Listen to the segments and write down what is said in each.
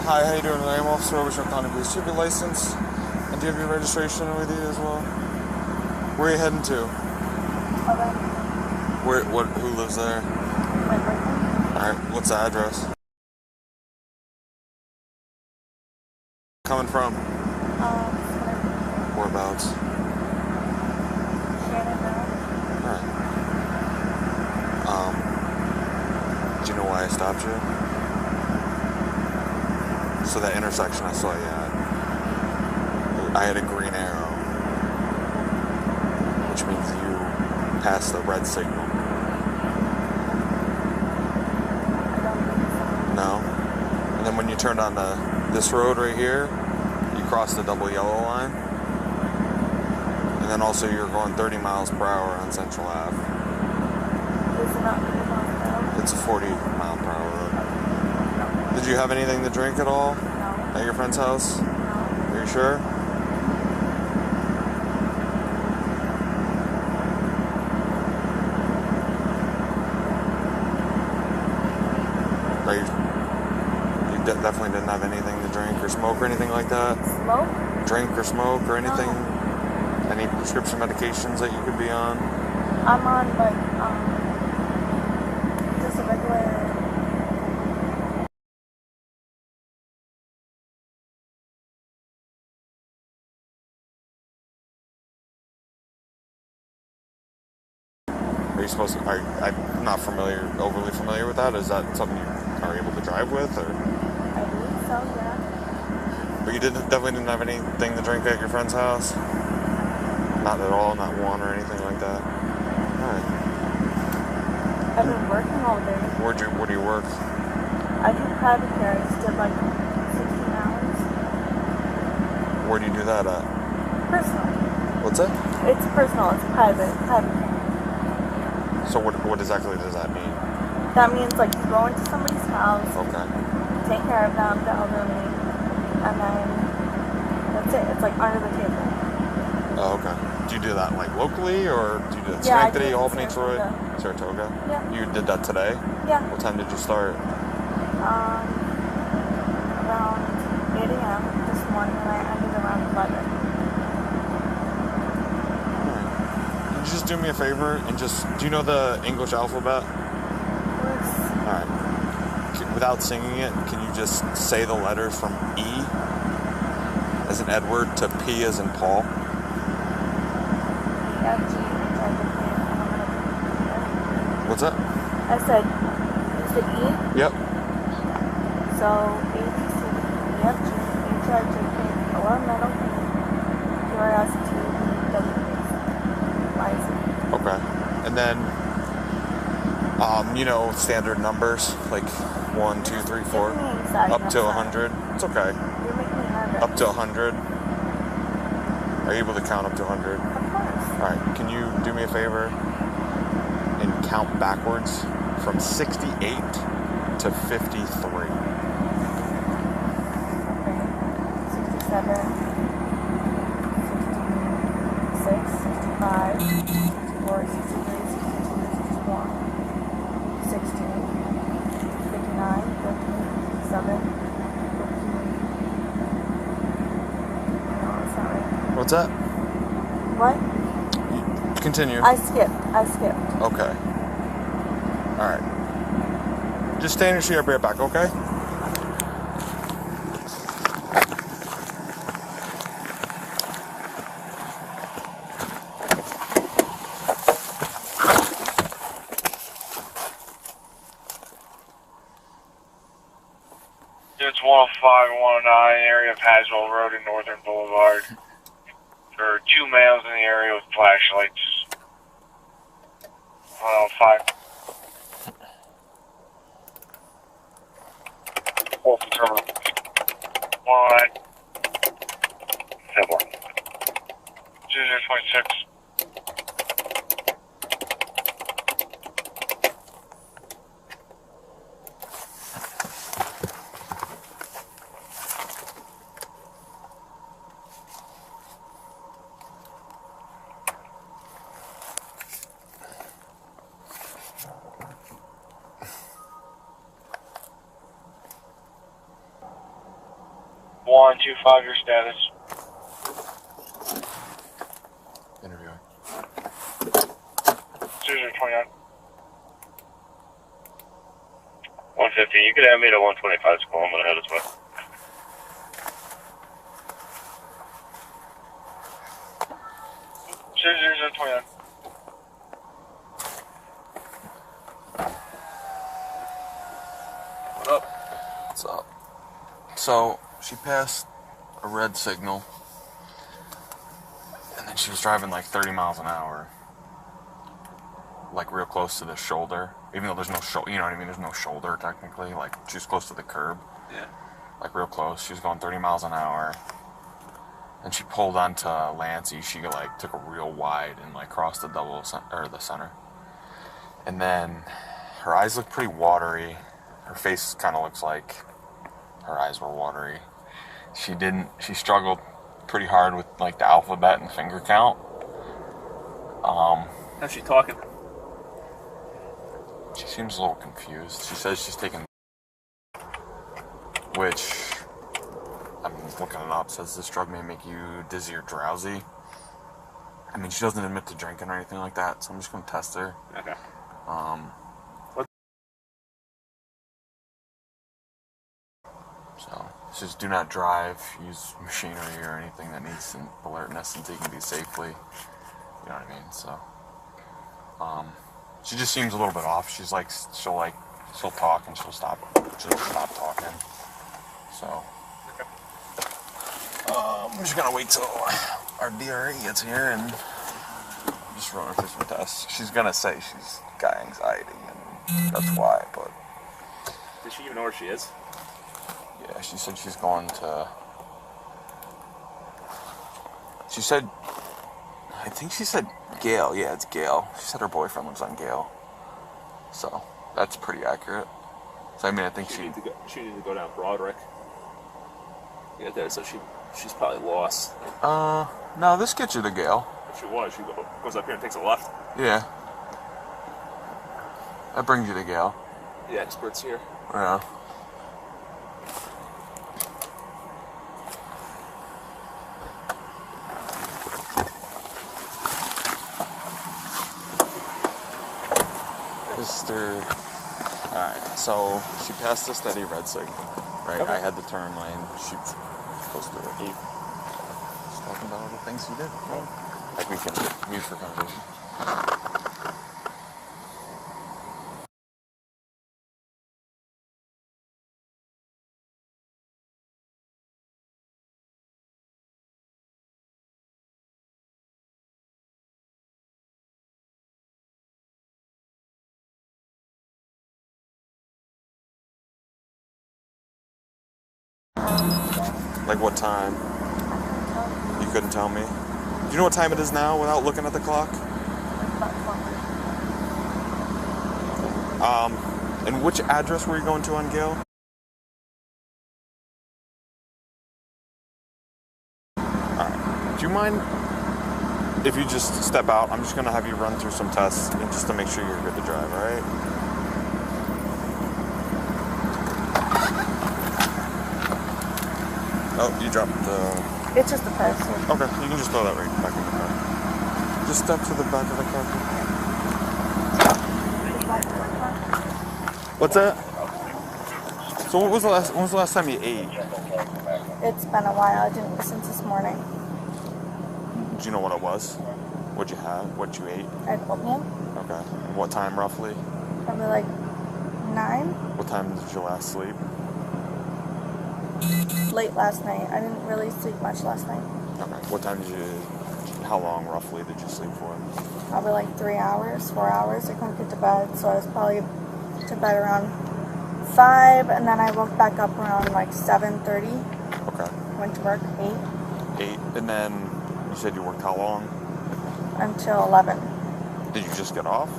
Hi, how you doing tonight? I'm Officer Overshore Colonie Police. Do you have your license? And do you have your registration with you as well? Where are you heading to? Who lives there? My boyfriend. Alright, what's the address? Coming from? Whereabouts? Alright. Do you know why I stopped you? So that intersection I saw you at, I had a green arrow, which means you passed the red signal. No? And then when you turned on this road right here, you crossed the double yellow line. And then also you're going 30 miles per hour on Central Ave. It's not 30 miles per hour? It's a 40 mile per hour road. Did you have anything to drink at all? No. At your friend's house? No. Are you sure? Definitely didn't have anything to drink or smoke or anything like that? Smoke? Drink or smoke or anything? No. Any prescription medications that you could be on? I'm on, like, just a regular... Are you supposed to... I'm not overly familiar with that. Is that something you are able to drive with, or...? I believe so, yeah. But you definitely didn't have anything to drink at your friend's house? Not at all? Not one or anything like that? Alright. I've been working all day. Where do you work? I do private care. I just did like 16 hours. Where do you do that at? Personal. What's that? It's personal. It's private care. So what exactly does that mean? That means like you go into somebody's house. Okay. Take care of them, the elderly, and then that's it. It's like under the table. Oh, okay. Do you do that like locally, or do you do that Yeah, Schenectady, Albany, Troy, Saratoga. Saratoga? Yeah. You did that today? Yeah. What time did you start? Around 8 a.m. this morning, and I ended around 11. Alright. Can you just do me a favor and do you know the English alphabet? Of course. Alright. Without singing it, can you just say the letters from E as in Edward to P as in Paul? What's that? I said, is it E? Yep. So, A, B, C, E, F, G, H, I, J, K, L, M, N, O, P, Q, R, S, T, U, W, X, Y, Z. Okay. And then, standard numbers, like 1, 2, 3, 4, up to 100. It's okay. You're making me nervous. Up to 100. Are you able to count up to 100? Of course. Alright, can you do me a favor and count backwards from 68 to 53? Okay. 67, 66, 65, 64, 63, 62, 61, 60, 59, 57, 58. No, it's not right. What's that? What? Continue. I skipped. Okay. Alright. Just stay in your seat, I'll be right back, okay? It's 105 and 109 area of Haswell Road and Northern Boulevard. There are 2 males in the area with flashlights. 105. Fulton Terminal. 109. 0026. 125, your status. Interviewing. 0029. 150. You could have me to 125 school. I'm going to head this way. 0029. What up? What's up? So, she passed a red signal, and then she was driving like 30 miles an hour, like real close to the shoulder, even though there's no shoulder, you know what I mean, there's no shoulder technically, like she was close to the curb. Yeah. Like real close. She was going 30 miles an hour, and she pulled onto Lancey. She like took a real wide and like crossed the the center. And then her eyes look pretty watery. Her face kind of looks like her eyes were watery. She struggled pretty hard with like the alphabet and finger count. How's she talking? She seems a little confused. She says she's taking, which I'm looking it up, says this drug may make you dizzy or drowsy. I mean, she doesn't admit to drinking or anything like that, so I'm just gonna test her. Okay. So, it says do not drive, use machinery or anything that needs alertness until you can do safely. You know what I mean? So, she just seems a little bit off. She's like, she'll talk and she'll stop talking. So, I'm just gonna wait till our DRE gets here and just run her through some tests. She's gonna say she's got anxiety and that's why, but. Does she even know where she is? Yeah, she said she's going to... She said... I think she said Gale. Yeah, it's Gale. She said her boyfriend lives on Gale. So, that's pretty accurate. So, I mean, I think She needed to go down Broderick. Yeah, there. So she's probably lost. No, this gets you to Gale. If she was, she goes up here and takes a left. Yeah. That brings you to Gale. The experts here. Yeah. Alright, so she passed a steady red signal, right? Okay. I had the turn lane, she was supposed to do it. Just talking about all the things you did. Right? Like we can use for conversation. Like what time? You couldn't tell me? Do you know what time it is now without looking at the clock? And which address were you going to on Gale? Alright. Do you mind if you just step out? I'm just gonna have you run through some tests and just to make sure you're good to drive, alright? Oh, you dropped the... It's just a purse. Okay, you can just throw that right back in the car. Just step to the back of the car. What's that? So when was the last time you ate? It's been a while. I didn't eat since this morning. Do you know what it was? What'd you have? What you ate? I had oatmeal. Okay. What time roughly? Probably like 9. What time did you last sleep? Late last night. I didn't really sleep much last night. Okay. What time did you... How long roughly did you sleep for? Probably like 3 hours, 4 hours. I couldn't get to bed, so I was probably to bed around 5, and then I woke back up around like 7:30. Okay. Went to work 8. 8. And then you said you worked how long? Until 11. Did you just get off?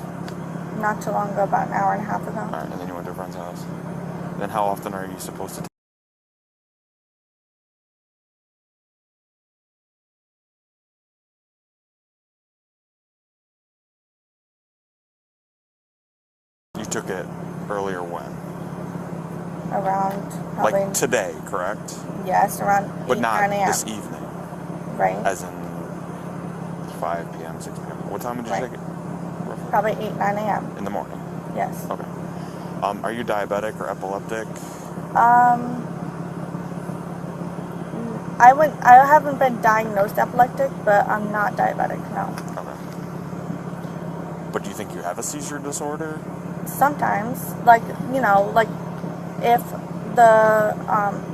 Not too long ago, about an hour and a half ago. Alright, and then you went to a friend's house. Then how often are you supposed to You took it earlier when? around probably, Like today, correct? yes, around But 8, not 9 a.m. this evening, Right. as in 5 p.m., 6 p.m. What time did you Right. take it? Roughly? Probably 8, 9 a.m. In the morning. Yes. Okay. Are you diabetic or epileptic? I haven't been diagnosed epileptic, but I'm not diabetic, no. Okay. But do you think you have a seizure disorder? Sometimes, like, like if the,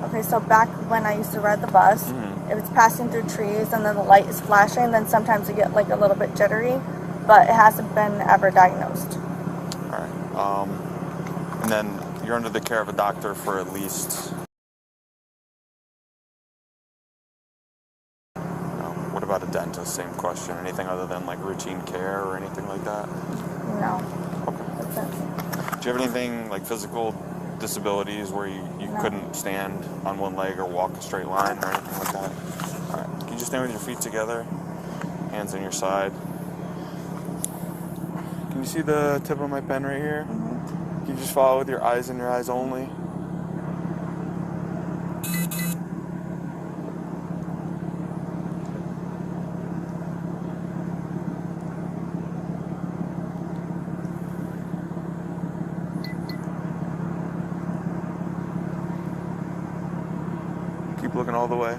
okay, so back when I used to ride the bus, if it's passing through trees and then the light is flashing, then sometimes I get like a little bit jittery, but it hasn't been ever diagnosed. All right. And then you're under the care of a doctor for at least... What about a dentist? Same question. Anything other than like routine care or anything like that? No. Okay. That's it. Do you have anything like physical disabilities where you No. couldn't stand on one leg or walk a straight line or anything like that? All right. Can you just stand with your feet together, hands on your side? Can you see the tip of my pen right here? Can you just follow with your eyes and your eyes only? Keep looking all the way.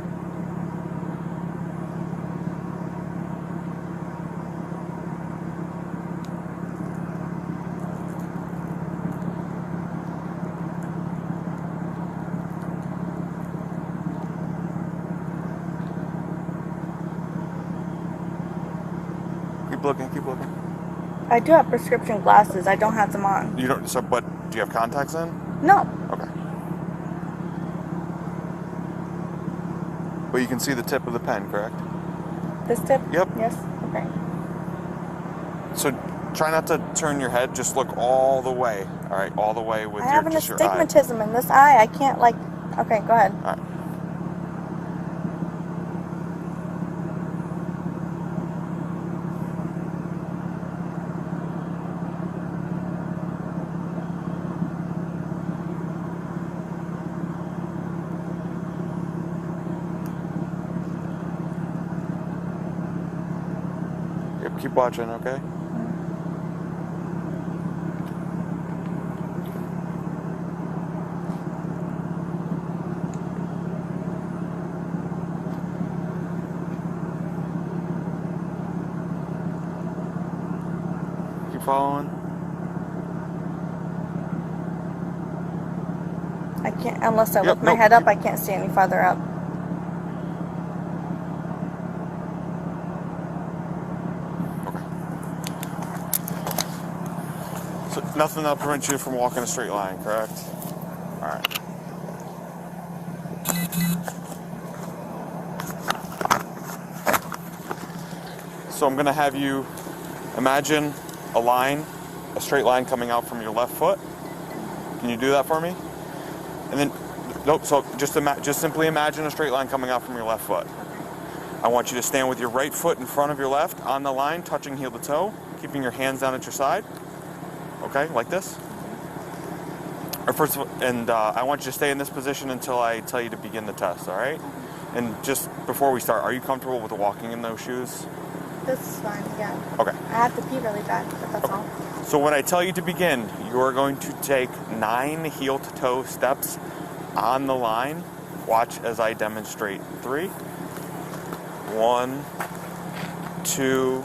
Keep looking, keep looking. I do have prescription glasses. I don't have them on. You don't, so, but do you have contacts in? No. Okay. But you can see the tip of the pen, correct? This tip? Yep. Yes. Okay. So try not to turn your head, just look all the way. All right, all the way with I have an just your eye. astigmatism in this eye. I can't like. Okay, go ahead. All right. Yep, keep watching, okay? Keep following. I can't unless I Yep, lift my nope. head up. I can't see any farther up. So nothing that'll prevent you from walking a straight line, correct? All right. So I'm gonna have you imagine a line, a straight line coming out from your left foot. Can you do that for me? And then, nope. So just simply imagine a straight line coming out from your left foot. I want you to stand with your right foot in front of your left on the line, touching heel to toe, keeping your hands down at your side. Okay, like this. Or first of all, and I want you to stay in this position until I tell you to begin the test. All right. And just before we start, are you comfortable with walking in those shoes? This is fine. Yeah. Okay. I have to pee really bad, but that's all. So when I tell you to begin, you are going to take 9 heel-to-toe steps on the line. Watch as I demonstrate. 3, 1, 2,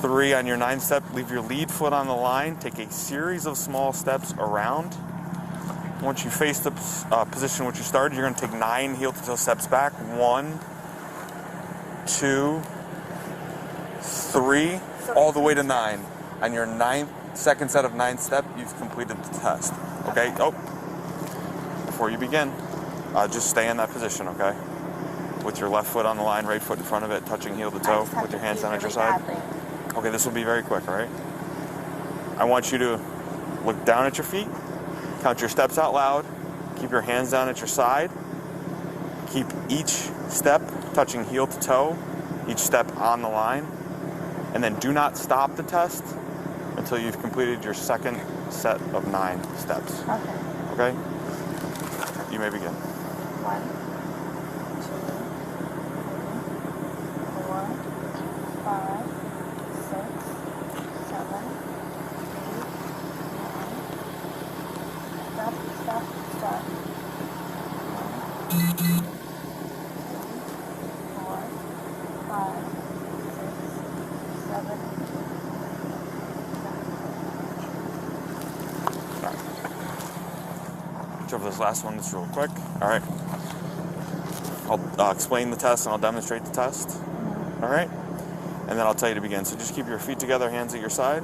3. On your 9th step, leave your lead foot on the line. Take a series of small steps around. Once you face the position which you started, you're going to take 9 heel-to-toe steps back. 1, 2, 3, all the way to 9. On your second set of 9 steps, you've completed the test. Okay? Oh, before you begin, just stay in that position, okay? With your left foot on the line, right foot in front of it, touching heel to toe, with your hands down at your side. Okay, this will be very quick, all right? I want you to look down at your feet, count your steps out loud, keep your hands down at your side, keep each step touching heel to toe, each step on the line, and then do not stop the test until you've completed your second set of 9 steps. Okay. Okay? may begin. 1, 2, 3, 4, 5, 6, 7, 8, 9. Stop. 1, 2, 3, 4, 5, 6, 7. Over this last one just real quick. All right. I'll explain the test and I'll demonstrate the test. All right. And then I'll tell you to begin. So just keep your feet together, hands at your side.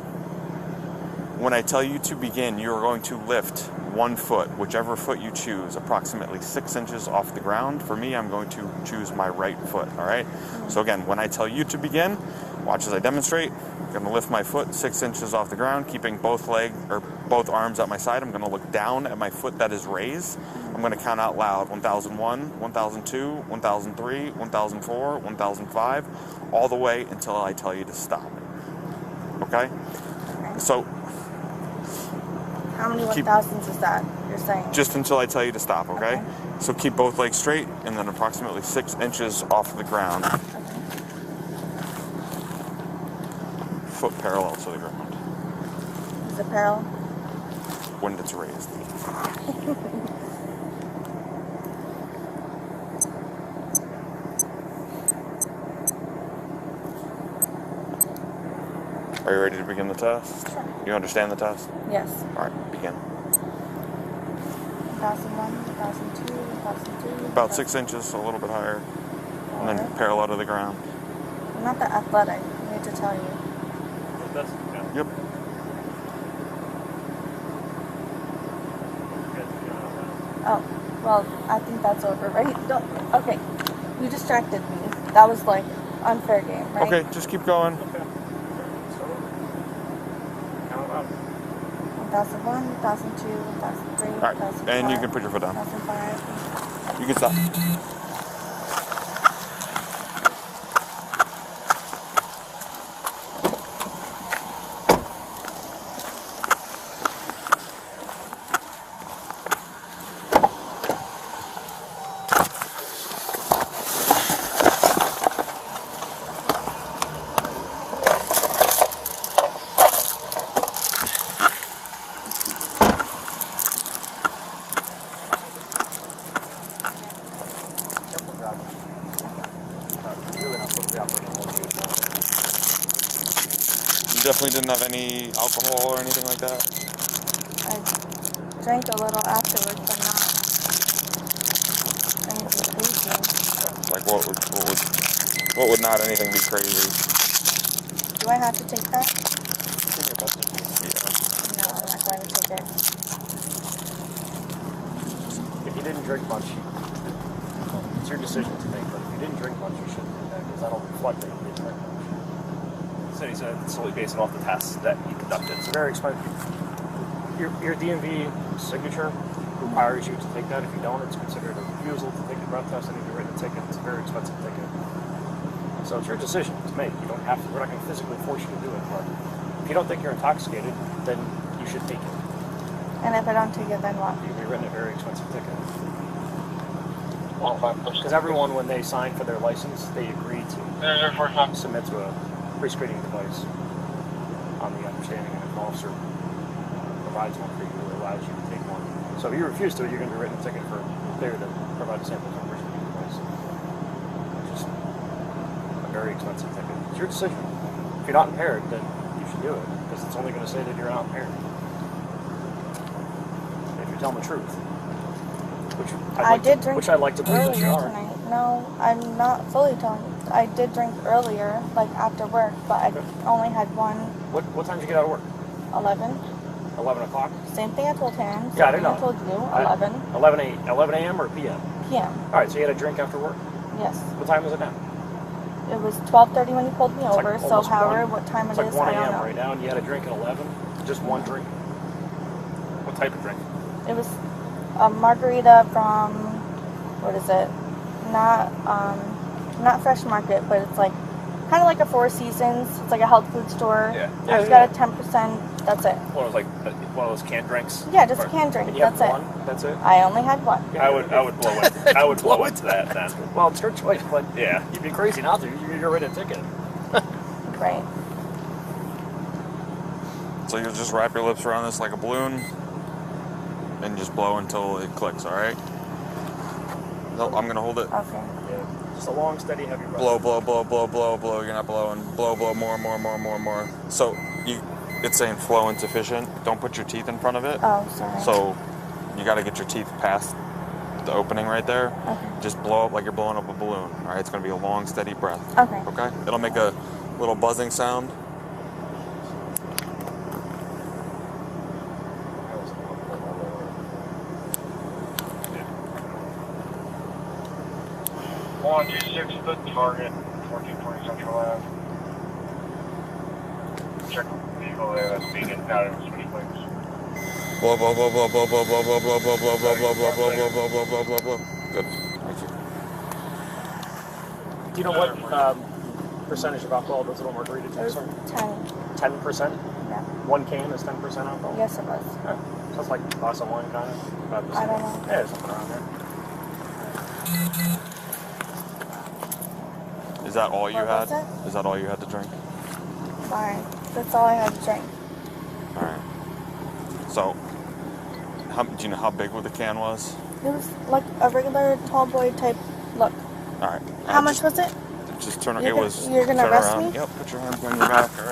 When I tell you to begin, you are going to lift 1 foot, whichever foot you choose, approximately 6 inches off the ground. For me, I'm going to choose my right foot. All right. So again, when I tell you to begin, watch as I demonstrate. I'm going to lift my foot 6 inches off the ground, keeping both arms at my side. I'm going to look down at my foot that is raised. I'm going to count out loud: 1001, 1002, 1003, 1004, 1005, all the way until I tell you to stop. Okay? So, how many 1000s is that you're saying? Just until I tell you to stop, okay? So keep both legs straight and then approximately 6 inches off the ground. Foot parallel to the ground. Is it parallel? When it's raised. Are you ready to begin the test? Sure. You understand the test? Yes. All right, begin. 1001, 1002, 1003. About 6 inches, a little bit higher. And then parallel to the ground. I'm not that athletic, I need to tell you. Yep. Oh, well, I think that's over, right? Okay. You distracted me. That was like unfair game, right? Okay, just keep going. 1001, 1002, 1003, All right, 1005. and you can put your foot down. 1005. You can stop. You definitely didn't have any alcohol or anything like that? I drank a little afterwards, but not anything crazy. Like what would not anything be crazy? Do I have to take that? Yeah. No, I'm not going to take it. If you didn't drink much, it's your decision to make, but if you didn't drink much, you shouldn't do that, because that'll reflect that you didn't drink much. So he said it's solely based off the tests that he conducted. It's very expensive. Your DMV signature requires you to take that. If you don't, it's considered a refusal to take the breath test and if you written a ticket. It's a very expensive ticket. So it's your decision to make. You don't have to, we're not going to physically force you to do it, but if you don't think you're intoxicated, then you should take it. And if I don't take it, then what? You'll be written a very expensive ticket. Because everyone, when they sign for their license, they agree to submit to a pre-screening device on the understanding, and if an officer provides one for you or allows you to take one. So if you refuse to, you're going to be written a ticket for failure to provide a sample from a pre-screening device. Which is a very expensive ticket. It's your decision. If you're not impaired, then you should do it, because it's only going to say that you're not impaired. If you're telling the truth. Which I did drink which I'd like to believe that you earlier are. tonight. No, I'm not fully telling you. I did drink earlier, like after work, but I only had one. What time did you get out of work? 11. 11 o'clock? Same thing I told him. Yeah, I Same didn't thing I know. told you. 11 11 a.m. or p.m.? p.m. Alright, so you had a drink after work? Yes. What time is it now? It was 12:30 when you pulled me It's like over, so almost however, 1. what time It's it like is, 1 I don't a.m. know. right now, and you had a drink at 11? Just one drink? What type of drink? It was a margarita from, what is it? Not Fresh Market, but it's like kind of like a Four Seasons. It's like a health food store. Yeah. It's got a 10% That's it. One of those, like, one of those canned drinks? Yeah, just Or- a canned drink. And you have That's it. one? That's it? I only had one. I would blow it. I would blow into that then. Well, it's your choice, but Yeah. you'd be crazy not to. You're right a ticket. Right. So you just wrap your lips around this like a balloon and just blow until it clicks, alright? Nope, I'm gonna hold it. Okay. Yeah. Just a long, steady, heavy breath. Blow, blow, blow, blow, blow, blow. You're not blowing. Blow, blow, more, more, more, more, more. So it's saying flow insufficient. Don't put your teeth in front of it. Oh, sorry. So you got to get your teeth past the opening right there. Okay. Just blow up like you're blowing up a balloon. All right, it's gonna be a long, steady breath. Okay. Okay. It'll make a little buzzing sound. One, 26 foot target, 1420 Central Ave. Check the vehicle there, that's being impounded with switch plates. Blow, blow, blow, blow, blow, blow, blow, blow, blow, blow, blow, blow, blow, blow, blow, blow, blow, blow, blow, blow. Good. Thank you. Do you know what percentage of alcohol those little margarita It was drinks 10. are? 10%? Yeah. One can is 10% alcohol? Yes, it was. Yeah. So it's like a glass of wine, kind of? I don't know. Yeah, there's something around there. Is that all you What had? was Is that all you had to drink? Fine. That's all I had to drink. All right. So, do you know how big the can was? It was like a regular tall boy type look. All right. How much was it? Just turn. You're It gonna- was. you're gonna turn arrest around. me? Yep. Put your hands on your back. All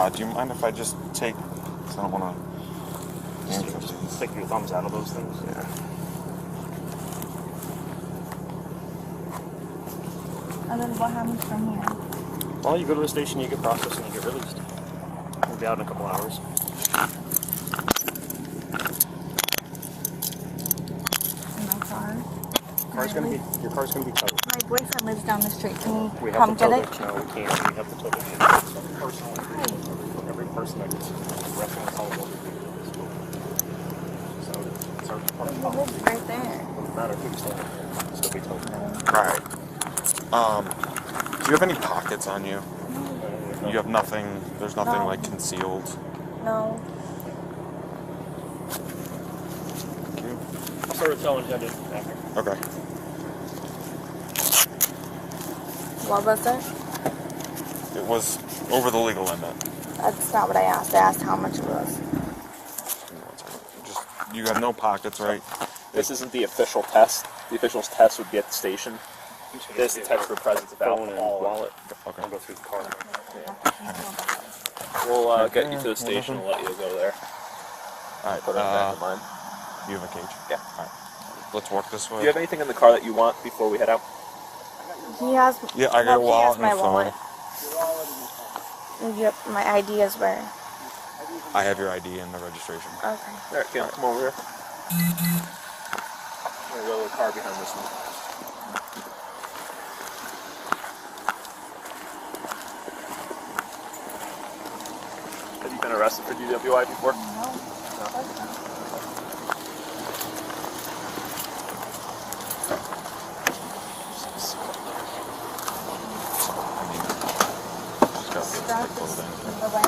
right. Do you mind if I just take? Cause I don't want to. Stick your thumbs out of those things. Yeah. And then what happens from here? Well, you go to the station, you get processed, and you get released. We'll be out in a couple hours. In my car. Your car's gonna be towed. My boyfriend lives down the street. Can you We come have to get tow it? it. No, we can't. We have to tow it. So personally, every person that gets arrested on solid water is school. So it's our part He of the lives right there. doesn't matter who's staying there. Still be towed. All right. Do you have any pockets on you? You have nothing. There's nothing No. like concealed. No. Thank you. I'll start with telling you after. Okay. What was it? It was over the legal limit. That's not what I asked. I asked how much it was. Just you have no pockets, right? This isn't the official test. The official test would be at the station. This test for presence of Phone and alcohol. wallet. Okay. I'll go through the car. We'll get you to the station and let you go there. All right. Put it in the back of mine. You have a cage. Yeah. All right. Let's walk this way. Do you have anything in the car that you want before we head out? He has. Yeah, I got a he wallet has and my a phone. wallet. Yep, my ID is where? I have your ID and the registration. Okay. All right, come over here. I'm gonna go to the car behind this one. Have you been arrested for DWI before? No. Just gotta get Strap this this clothing. in the way.